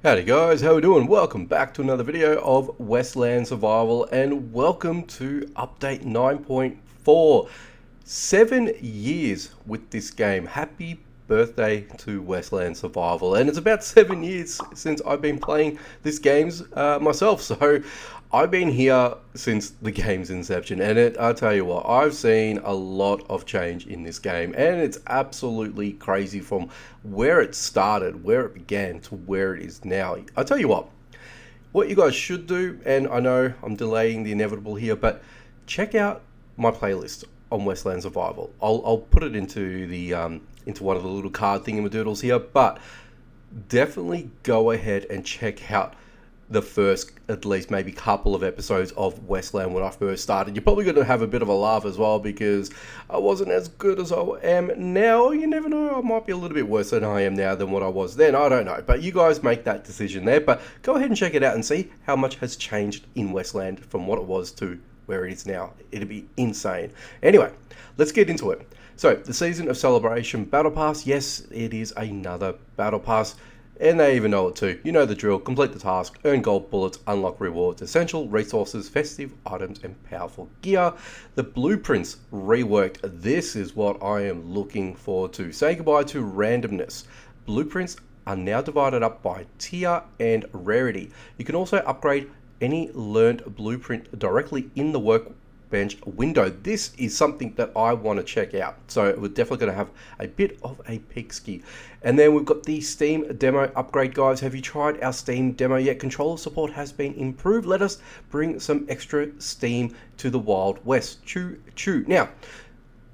Howdy guys, how we doing? Welcome back to another video of Westland Survival and welcome to update 9.4. 7 years with this game. Happy birthday to Westland Survival. And it's about 7 years since I've been playing this game's myself. So I've been here since the game's inception, and I tell you what, I've seen a lot of change in this game, and it's absolutely crazy from where it started, where it began, to where it is now. I tell you what you guys should do, and I know I'm delaying the inevitable here, but check out my playlist on Westland Survival. I'll put it into the into one of the little card thingamadoodles here, but definitely go ahead and check out the first, at least maybe couple of episodes of Westland when I first started. You're probably going to have a bit of a laugh as well because I wasn't as good as I am now. You never know, I might be a little bit worse than I am now than what I was then. I don't know, but you guys make that decision there. But go ahead and check it out and see how much has changed in Westland from what it was to where it is now. It'd be insane. Anyway, let's get into it. So, the Season of Celebration Battle Pass. Yes, it is another Battle Pass. And they even know it too. You know the drill. Complete the task, earn gold bullets, unlock rewards, essential resources, festive items, and powerful gear. The blueprints reworked. This is what I am looking forward to. Say goodbye to randomness. Blueprints are now divided up by tier and rarity. You can also upgrade any learned blueprint directly in the workbench window. This is something that I want to check out, so we're definitely going to have a bit of a peek ski. And then we've got the Steam demo upgrade, guys. Have you tried our Steam demo yet? Controller support has been improved. Let us bring some extra Steam to the Wild West. Choo choo. Now,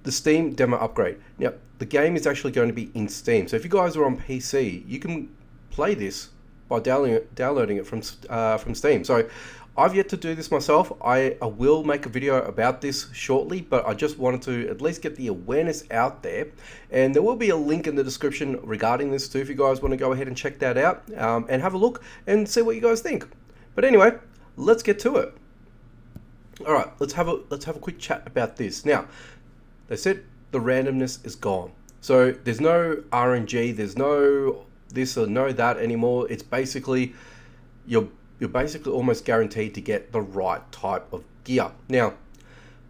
the Steam demo upgrade. Now, the game is actually going to be in Steam, so if you guys are on PC, you can play this by downloading it from Steam. So I've yet to do this myself. I will make a video about this shortly, but I just wanted to at least get the awareness out there. And there will be a link in the description regarding this too, if you guys want to go ahead and check that out and have a look and see what you guys think. But anyway, let's get to it. All right, let's have a quick chat about this. Now, they said the randomness is gone, so there's no RNG, there's no this or no that anymore. It's basically you're basically almost guaranteed to get the right type of gear. Now,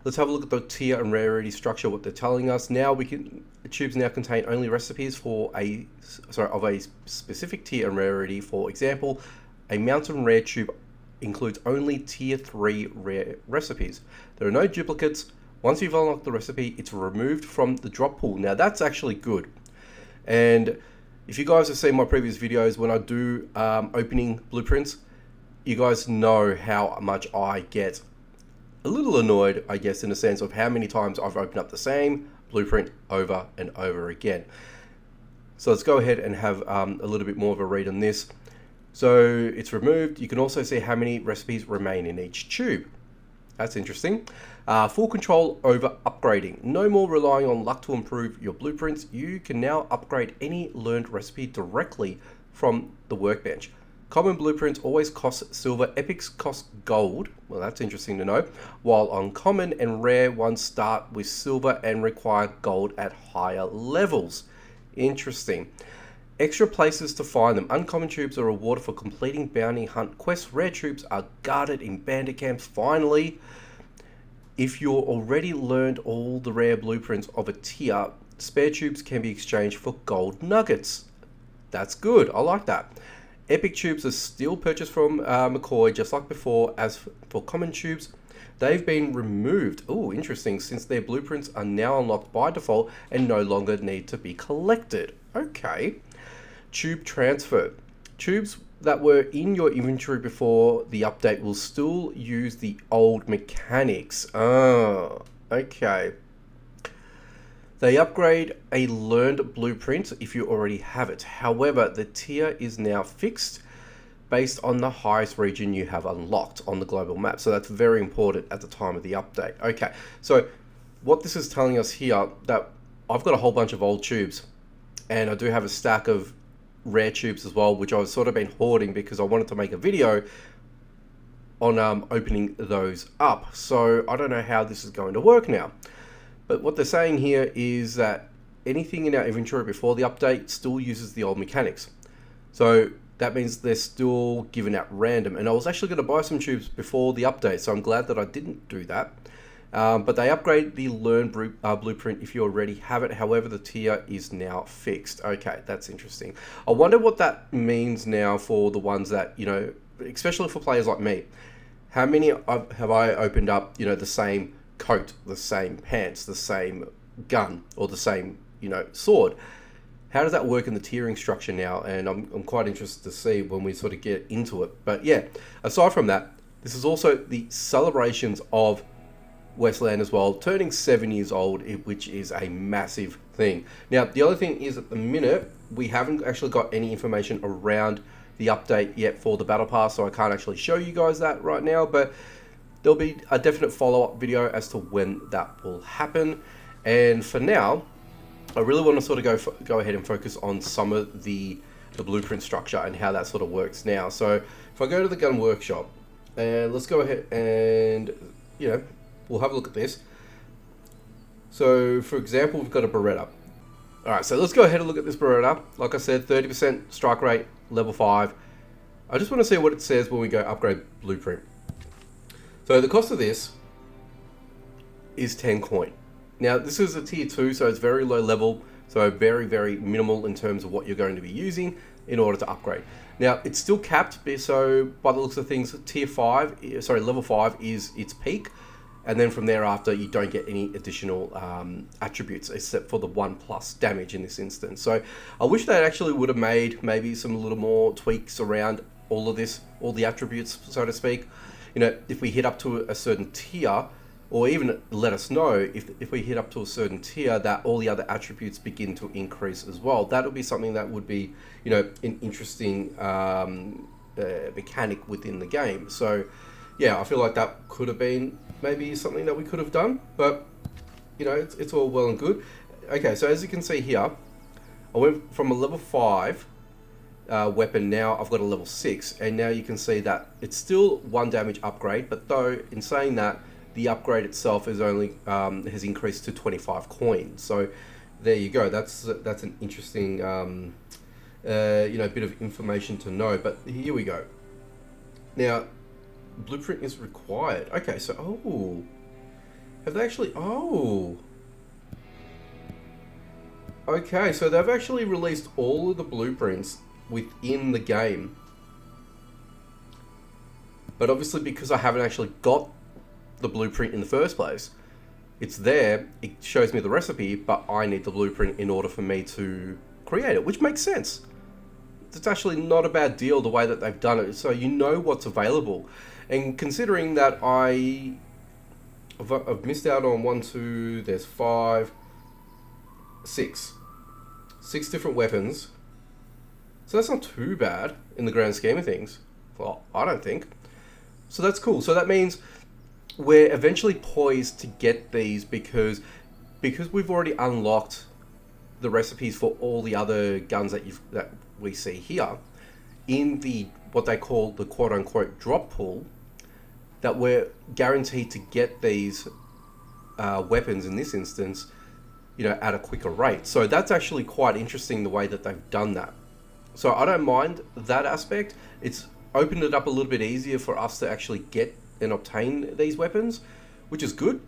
let's have a look at the tier and rarity structure, what they're telling us. Now the tubes now contain only recipes of a specific tier and rarity. For example, a mountain rare tube includes only tier 3 rare recipes. There are no duplicates. Once you've unlocked the recipe, it's removed from the drop pool. Now, that's actually good. And if you guys have seen my previous videos when I do opening blueprints, you guys know how much I get a little annoyed, I guess, in a sense of how many times I've opened up the same blueprint over and over again. So let's go ahead and have a little bit more of a read on this. So it's removed. You can also see how many recipes remain in each tube. That's interesting. Full control over upgrading. No more relying on luck to improve your blueprints. You can now upgrade any learned recipe directly from the workbench. Common blueprints always cost silver, epics cost gold, well that's interesting to know, while uncommon and rare ones start with silver and require gold at higher levels. Interesting. Extra places to find them. Uncommon tubes are rewarded for completing bounty hunt quests. Rare tubes are guarded in bandit camps. Finally, if you're already learned all the rare blueprints of a tier, spare tubes can be exchanged for gold nuggets. That's good, I like that. Epic tubes are still purchased from McCoy, just like before. As for common tubes, they've been removed. Oh, interesting, since their blueprints are now unlocked by default and no longer need to be collected. Okay. Tube transfer. Tubes that were in your inventory before the update will still use the old mechanics. Oh, okay. They upgrade a learned blueprint if you already have it. However, the tier is now fixed based on the highest region you have unlocked on the global map. So that's very important at the time of the update. Okay, so what this is telling us here, that I've got a whole bunch of old tubes and I do have a stack of rare tubes as well, which I've sort of been hoarding because I wanted to make a video on opening those up. So I don't know how this is going to work now. But what they're saying here is that anything in our inventory before the update still uses the old mechanics. So that means they're still given out random. And I was actually going to buy some tubes before the update, so I'm glad that I didn't do that. But they upgrade the Learn blueprint if you already have it. However, the tier is now fixed. Okay, that's interesting. I wonder what that means now for the ones that, you know, especially for players like me. How many have I opened up, you know, the same coat, the same pants, the same gun, or the same, you know, sword? How does that work in the tiering structure now? And I'm quite interested to see when we sort of get into it. But yeah, aside from that, this is also the celebrations of Westland as well, turning 7 years old, which is a massive thing. Now, the other thing is at the minute, we haven't actually got any information around the update yet for the Battle Pass, so I can't actually show you guys that right now, but there'll be a definite follow-up video as to when that will happen. And for now, I really want to sort of go ahead and focus on some of the blueprint structure and how that sort of works now. So if I go to the gun workshop, and let's go ahead and, you know, we'll have a look at this. So for example, we've got a Beretta. All right, so let's go ahead and look at this Beretta. Like I said, 30% strike rate, level 5. I just want to see what it says when we go upgrade blueprint. So the cost of this is 10 coin. Now this is a tier 2, so it's very low level, so very, very minimal in terms of what you're going to be using in order to upgrade. Now it's still capped, so by the looks of things, level 5 is its peak. And then from thereafter, you don't get any additional attributes except for the 1+ damage in this instance. So I wish they actually would have made maybe some little more tweaks around all of this, all the attributes, so to speak. You know, if we hit up to a certain tier, or even let us know if we hit up to a certain tier that all the other attributes begin to increase as well. That would be something that would be, you know, an interesting mechanic within the game. So yeah, I feel like that could have been maybe something that we could have done, but you know, it's all well and good. Okay, so as you can see here, I went from a level 5 weapon, now I've got a level 6, and now you can see that it's still 1 damage upgrade, but though in saying that, the upgrade itself is only has increased to 25 coins. So there you go. That's an interesting you know, bit of information to know. But here we go. Now, blueprint is required. Okay, so have they actually? Okay, so they've actually released all of the blueprints within the game. But obviously, because I haven't actually got the blueprint in the first place, it's there, it shows me the recipe, but I need the blueprint in order for me to create it, which makes sense. It's actually not a bad deal the way that they've done it, so you know what's available. And considering that I've missed out on 1, 2, there's 5, 6 different weapons, so that's not too bad in the grand scheme of things. Well, I don't think. So that's cool. So that means we're eventually poised to get these because we've already unlocked the recipes for all the other guns that we see here in the what they call the quote-unquote drop pool, that we're guaranteed to get these weapons in this instance, you know, at a quicker rate. So that's actually quite interesting the way that they've done that. So I don't mind that aspect. It's opened it up a little bit easier for us to actually get and obtain these weapons, which is good.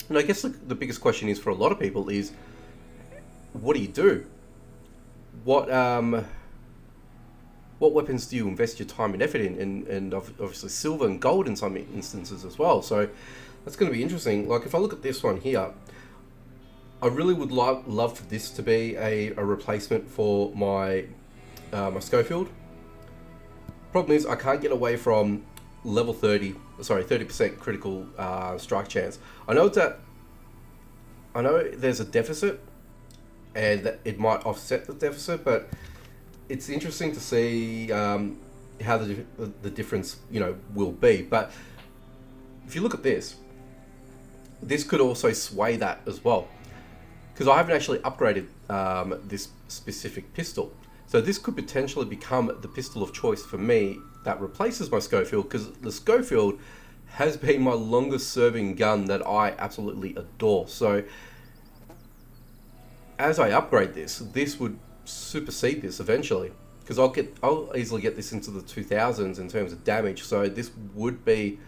And I guess the biggest question is for a lot of people is, what do you do? What weapons do you invest your time and effort in? And obviously silver and gold in some instances as well. So that's going to be interesting. Like if I look at this one here, I really would love for this to be a replacement for my my Schofield. Problem is I can't get away from level 30% critical strike chance. I know there's a deficit and that it might offset the deficit, but it's interesting to see how the difference, you know, will be. But if you look at this could also sway that as well, because I haven't actually upgraded this specific pistol. So this could potentially become the pistol of choice for me that replaces my Schofield, because the Schofield has been my longest serving gun that I absolutely adore. So as I upgrade this would supersede this eventually. because I'll easily get this into the 2000s in terms of damage. So this would be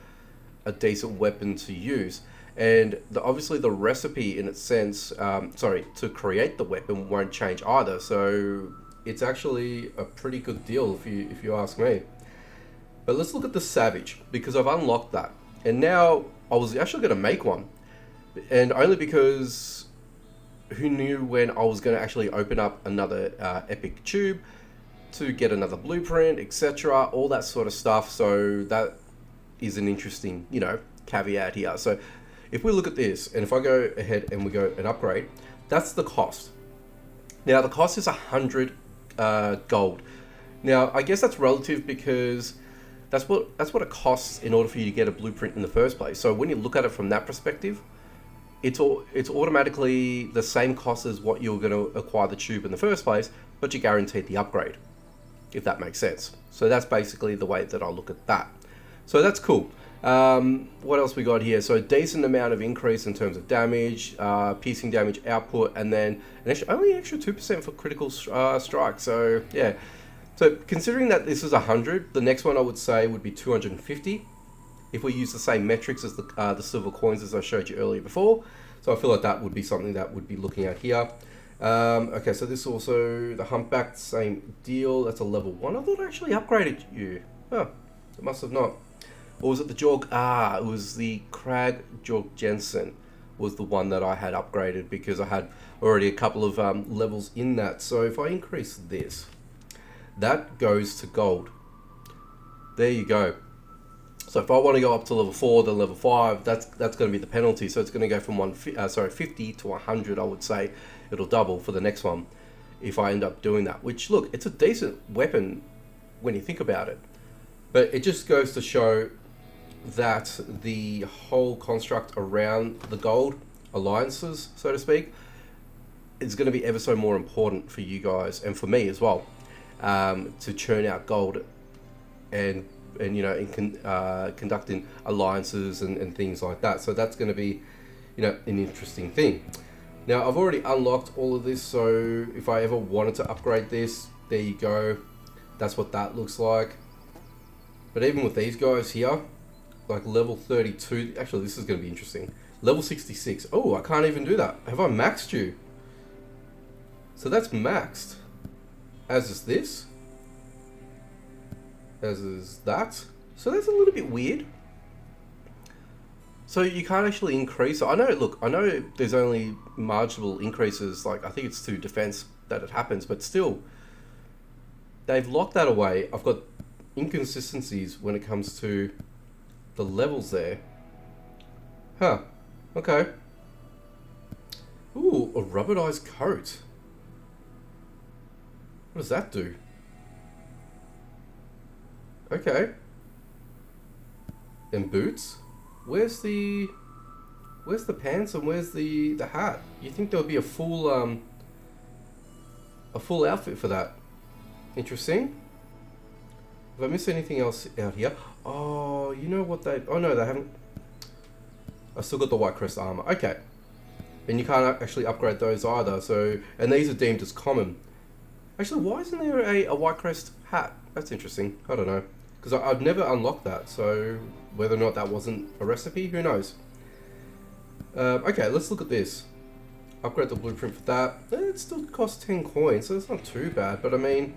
a decent weapon to use. And obviously the recipe in its sense, to create the weapon won't change either. So it's actually a pretty good deal if you ask me. But let's look at the Savage, because I've unlocked that. And now I was actually going to make one. And only because who knew when I was going to actually open up another epic tube to get another blueprint, etc. All that sort of stuff. So that is an interesting, caveat here. So if we look at this, and if I go ahead and we go and upgrade, that's the cost. Now the cost is 100 gold. Now I guess that's relative because that's what it costs in order for you to get a blueprint in the first place. So when you look at it from that perspective, it's automatically the same cost as what you're going to acquire the tube in the first place, but you're guaranteed the upgrade, if that makes sense. So that's basically the way that I look at that. So that's cool. What else we got here? So a decent amount of increase in terms of damage, piercing damage output, and then only an extra 2% for critical strike. So yeah. So considering that this is 100, the next one I would say would be 250. If we use the same metrics as the silver coins as I showed you earlier before. So I feel like that would be something that would be looking at here. Okay, so this also, the Humpback, same deal. That's a level 1. I thought I actually upgraded you. Oh, it must have not. Or was it the Jorg? It was the Krag Jorg Jensen was the one that I had upgraded because I had already a couple of levels in that. So if I increase this, that goes to gold. There you go. So if I want to go up to level 4, then level 5, that's going to be the penalty. So it's going to go from 50 to 100, I would say. It'll double for the next one if I end up doing that. Which, look, it's a decent weapon when you think about it. But it just goes to show that the whole construct around the gold alliances, so to speak, is going to be ever so more important for you guys and for me as well, to churn out gold and conducting alliances and things like that. So that's going to be, an interesting thing. Now I've already unlocked all of this, so if I ever wanted to upgrade this, there you go. That's what that looks like. But even with these guys here, like level 32, actually this is going to be interesting. Level 66. Oh, I can't even do that. Have I maxed you? So that's maxed. As is this. As is that. So that's a little bit weird. So you can't actually increase. I know there's only marginal increases, like I think it's to defense that it happens, but still, they've locked that away. I've got inconsistencies when it comes to the levels there. Huh. Okay. Ooh, a rubberized coat. What does that do? Okay. And boots? Where's the pants and where's the hat? You think there would be a full outfit for that? Interesting. Have I missed anything else out here? Oh, you know what they... Oh no, they haven't... I still got the White Crest armor. Okay. And you can't actually upgrade those either. So, and these are deemed as common. Actually, why isn't there a White Crest hat? That's interesting. I don't know. Because I've never unlocked that. So whether or not that wasn't a recipe, who knows? Okay, let's look at this. Upgrade the blueprint for that. It still costs 10 coins, so it's not too bad. But I mean...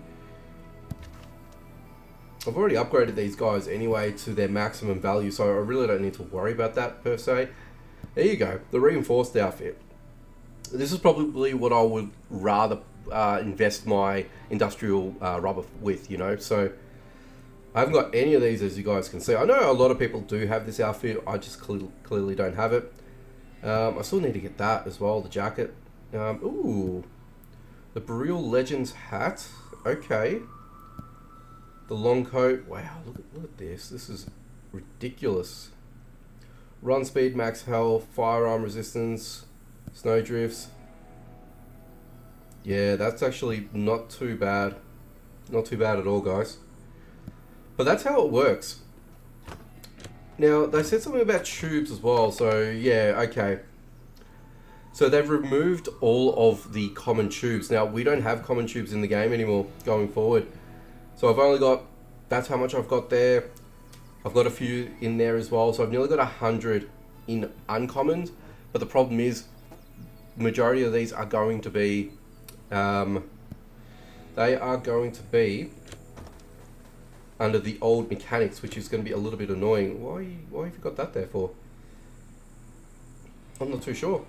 I've already upgraded these guys anyway to their maximum value, so I really don't need to worry about that per se. There you go, the reinforced outfit. This is probably what I would rather invest my industrial rubber with, so I haven't got any of these, as you guys can see. I know a lot of people do have this outfit, I just clearly don't have it. I still need to get that as well, the jacket. Ooh, the Boreal Legends hat, okay. The long coat, wow, look at this. This is ridiculous. Run speed, max health, firearm resistance, snow drifts. Yeah, that's actually not too bad. Not too bad at all, guys. But that's how it works. Now, they said something about tubes as well, so yeah, okay. So they've removed all of the common tubes. Now, we don't have common tubes in the game anymore going forward. So I've only got, that's how much I've got there. I've got a few in there as well, so I've nearly got 100 in uncommons. But the problem is, majority of these are going to be, they are going to be under the old mechanics, which is going to be a little bit annoying. Why have you got that there for? I'm not too sure.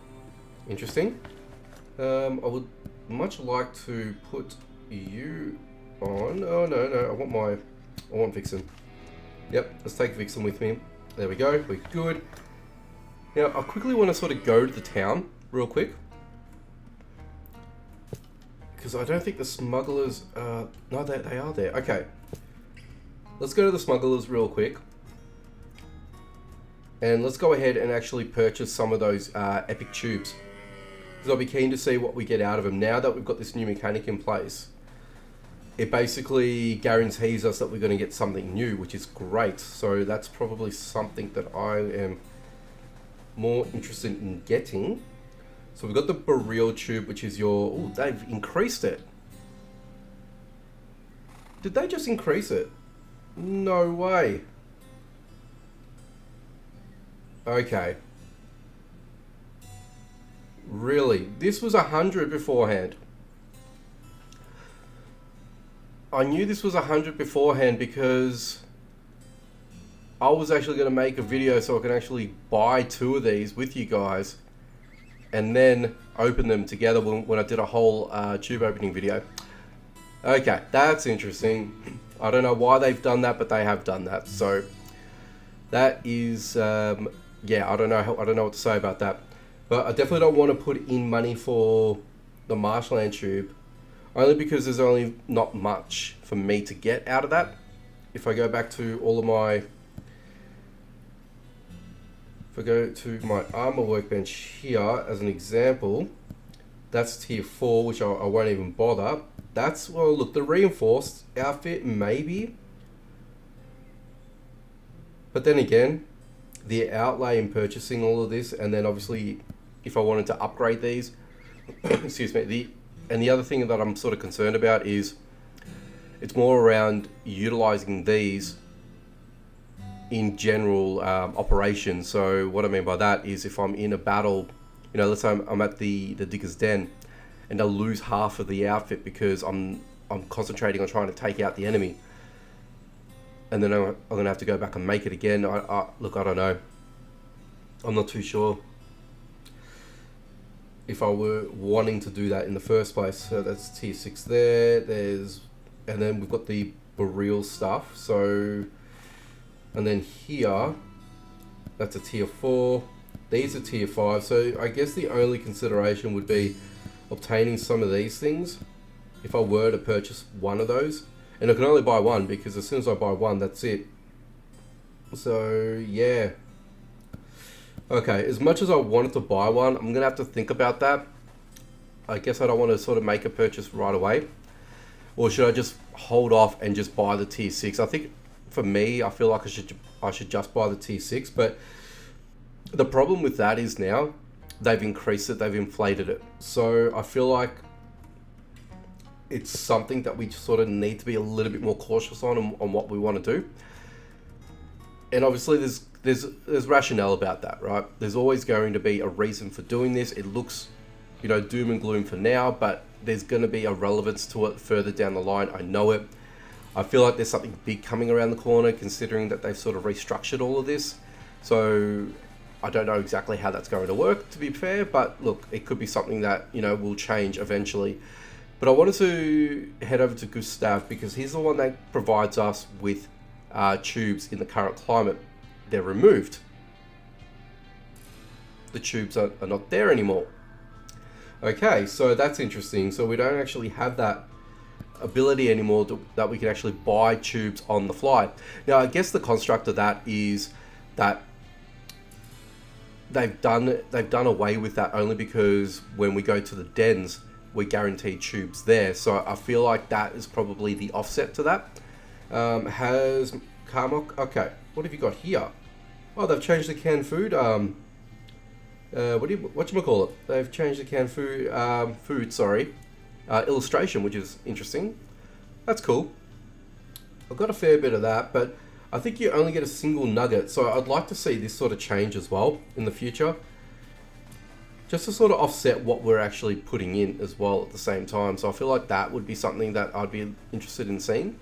Interesting. I would much like to put you on. Oh no, I want Vixen. Yep, let's take Vixen with me. There we go, we're good. Now, I quickly want to sort of go to the town real quick, because I don't think the smugglers, no, they are there. Okay, let's go to the smugglers real quick. And let's go ahead and actually purchase some of those epic tubes. Because I'll be keen to see what we get out of them. Now that we've got this new mechanic in place, it basically guarantees us that we're going to get something new, which is great. So that's probably something that I am more interested in getting. So we've got the Beryl tube, which is your... Oh, they've increased it. Did they just increase it? No way. Okay. Really? This was 100 beforehand. I knew this was 100 beforehand because I was actually going to make a video so I can actually buy 2 of these with you guys and then open them together when I did a whole tube opening video. Okay, that's interesting. I don't know why they've done that, but they have done that. So that is, yeah, I don't know what to say about that. But I definitely don't want to put in money for the marshland tube, only because there's only not much for me to get out of that. If I go back to all of my, if I go to my armor workbench here as an example, that's tier 4, which I won't even bother. That's, well, look, the reinforced outfit, maybe. But then again, the outlay in purchasing all of this, and then obviously if I wanted to upgrade these, excuse me, the other thing that I'm sort of concerned about is it's more around utilizing these in general operations. So what I mean by that is if I'm in a battle, you know, let's say I'm at the Digger's Den and I lose half of the outfit because I'm concentrating on trying to take out the enemy, and then I'm gonna have to go back and make it again. Look, I don't know. I'm not too sure if I were wanting to do that in the first place. So that's tier 6 there. And then we've got the Beryl stuff. So, and then here, that's a tier 4. These are tier 5. So I guess the only consideration would be obtaining some of these things if I were to purchase one of those. And I can only buy one because as soon as I buy one, that's it. So yeah. Okay, as much as I wanted to buy one, I'm gonna have to think about that. I guess I don't want to sort of make a purchase right away. Or should I just hold off and just buy the tier 6? I think for me, I feel like I should just buy the tier 6, but the problem with that is now they've increased it, they've inflated it. So I feel like it's something that we sort of need to be a little bit more cautious on what we want to do. And obviously there's rationale about that, right? There's always going to be a reason for doing this. It looks, you know, doom and gloom for now, but there's going to be a relevance to it further down the line. I know it. I feel like there's something big coming around the corner, considering that they've sort of restructured all of this. So I don't know exactly how that's going to work, to be fair, but look, it could be something that, you know, will change eventually. But I wanted to head over to Gustav because he's the one that provides us with tubes in the current climate. They're removed. The tubes are not there anymore. Okay, so that's interesting. So we don't actually have that ability anymore that we can actually buy tubes on the fly. Now, I guess the construct of that is that they've done away with that only because when we go to the dens, we're guaranteed tubes there. So I feel like that is probably the offset to that. Has Carmock? Okay, what have you got here? Oh, they've changed the canned food. Whatchamacallit? They've changed the canned food. Illustration, which is interesting. That's cool. got a fair bit of that, but I think you only get a single nugget. So I'd like to see this sort of change as well in the future, just to sort of offset what we're actually putting in as well at the same time. So I feel like that would be something that I'd be interested in seeing.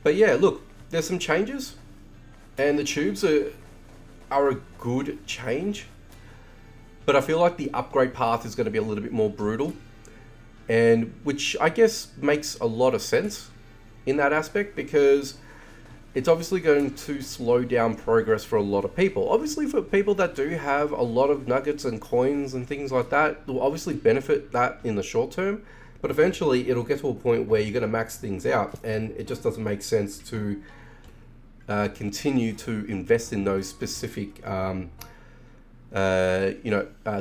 But yeah, look, there's some changes, and the tubes are a good change, but I feel like the upgrade path is going to be a little bit more brutal, and which I guess makes a lot of sense in that aspect, because it's obviously going to slow down progress for a lot of people. Obviously for people that do have a lot of nuggets and coins and things like that, will obviously benefit that in the short term, but eventually it'll get to a point where you're going to max things out, and it just doesn't make sense to continue to invest in those specific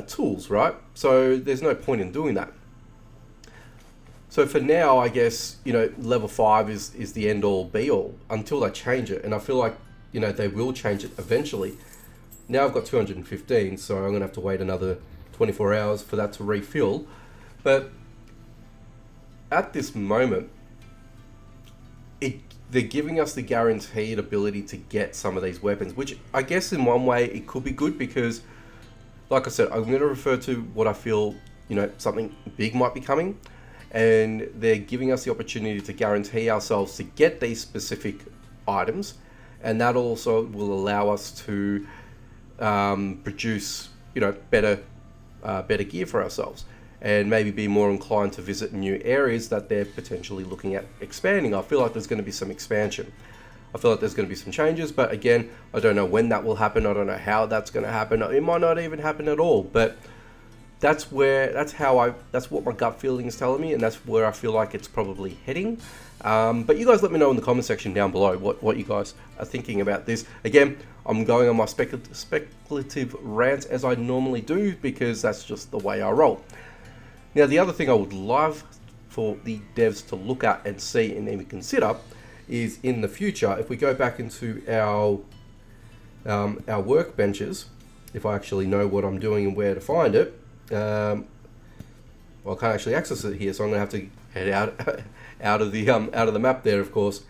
tools, right? So there's no point in doing that. So for now, I guess, level 5 is the end all be all until they change it. And I feel like, they will change it eventually. Now I've got 215, so I'm going to have to wait another 24 hours for that to refill. But at this moment, they're giving us the guaranteed ability to get some of these weapons, which I guess in one way it could be good, because like I said, I'm going to refer to what I feel, something big might be coming. And they're giving us the opportunity to guarantee ourselves to get these specific items, and that also will allow us to produce better gear for ourselves, and maybe be more inclined to visit new areas that they're potentially looking at expanding. I feel like there's going to be some expansion. I feel like there's going to be some changes, but again, I don't know when that will happen. I don't know how that's going to happen. It might not even happen at all, but that's what my gut feeling is telling me, and that's where I feel like it's probably heading. But you guys let me know in the comment section down below what you guys are thinking about this. Again, I'm going on my speculative rant as I normally do, because that's just the way I roll. Now, the other thing I would love for the devs to look at and see and even consider is, in the future, if we go back into our workbenches, if I actually know what I'm doing and where to find it. Well, I can't actually access it here, so I'm gonna have to head out of the map there, of course,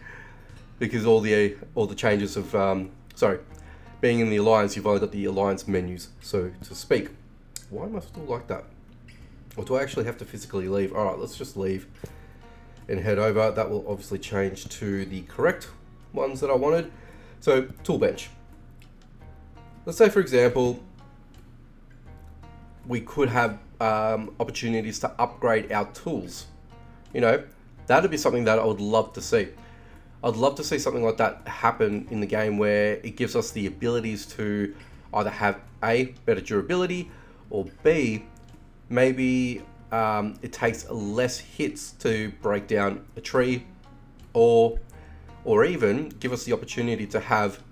because all the changes of being in the alliance, you've only got the alliance menus, so to speak. Why am I still like that? Or do I actually have to physically leave? All right, let's just leave and head over. That will obviously change to the correct ones that I wanted. So, tool bench. Let's say, for example, we could have opportunities to upgrade our tools. That'd be something that I would love to see. I'd love to see something like that happen in the game, where it gives us the abilities to either have A, better durability, or B, maybe it takes less hits to break down a tree, or even give us the opportunity to have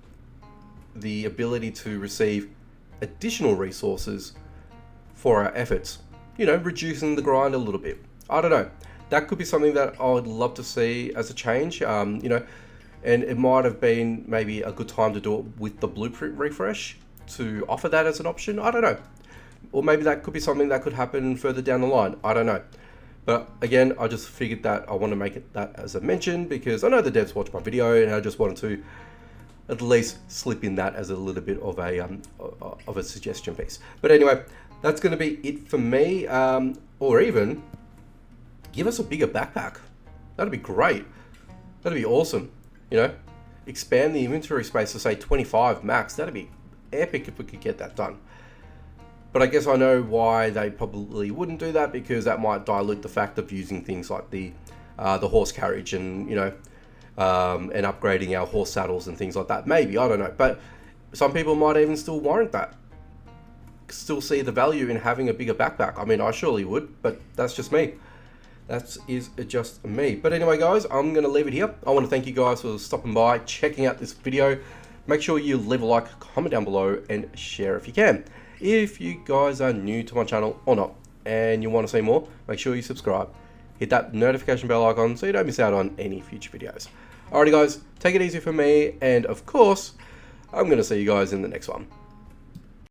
the ability to receive additional resources for our efforts, reducing the grind a little bit. I don't know. That could be something that I would love to see as a change, and it might have been maybe a good time to do it with the blueprint refresh to offer that as an option. I don't know. Or maybe that could be something that could happen further down the line. I don't know. But again, I just figured that I want to make it that as a mention, because I know the devs watch my video, and I just wanted to at least slip in that as a little bit of a suggestion piece. But anyway, that's going to be it for me. Or even give us a bigger backpack. That'd be great. That'd be awesome. Expand the inventory space to say 25 max. That'd be epic if we could get that done. But I guess I know why they probably wouldn't do that, because that might dilute the fact of using things like the horse carriage and and upgrading our horse saddles and things like that. Maybe, I don't know. But some people might even still warrant that. Still see the value in having a bigger backpack. I mean, I surely would, but that's just me. That is just me. But anyway, guys, I'm going to leave it here. I want to thank you guys for stopping by, checking out this video. Make sure you leave a like, comment down below, and share if you can. If you guys are new to my channel or not, and you want to see more, make sure you subscribe. Hit that notification bell icon so you don't miss out on any future videos. Alrighty guys, take it easy from me, and of course, I'm going to see you guys in the next one.